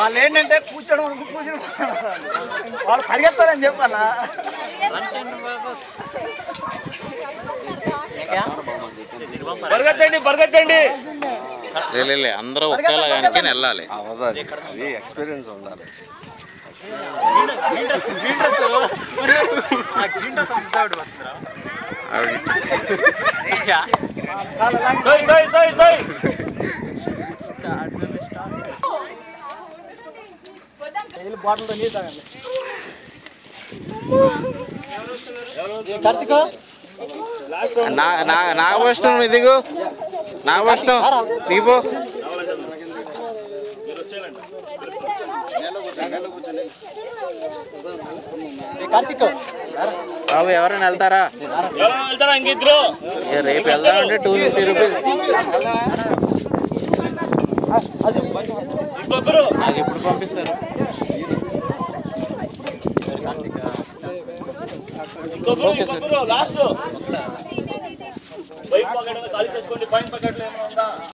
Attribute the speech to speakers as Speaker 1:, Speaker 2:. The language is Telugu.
Speaker 1: వాళ్ళు ఏంటంటే కూర్చోడం కూర్చొని వాళ్ళు పరిగెత్తారని చెప్పాలా
Speaker 2: పరిగెత్తండి
Speaker 3: అందరూ ఒకేలా కనుక వెళ్ళాలి.
Speaker 4: అది ఎక్స్పీరియన్స్ ఉండాలి.
Speaker 1: బాటిల్తో నీళ్ళు తాగండి.
Speaker 3: నాగభూషణం ఇదిగో, నాగభూషణం దిగిపో. బాబు ఎవరైనా వెళ్తారా? రేపు వెళ్దామంటే 250 రూపీస్. నాకు ఎప్పుడు పంపిస్తారు? Okay sir.
Speaker 2: Last bike pocket ఖాళీ చేసుకోండి. పైన పాకెట్లో ఏమైనా ఉందా?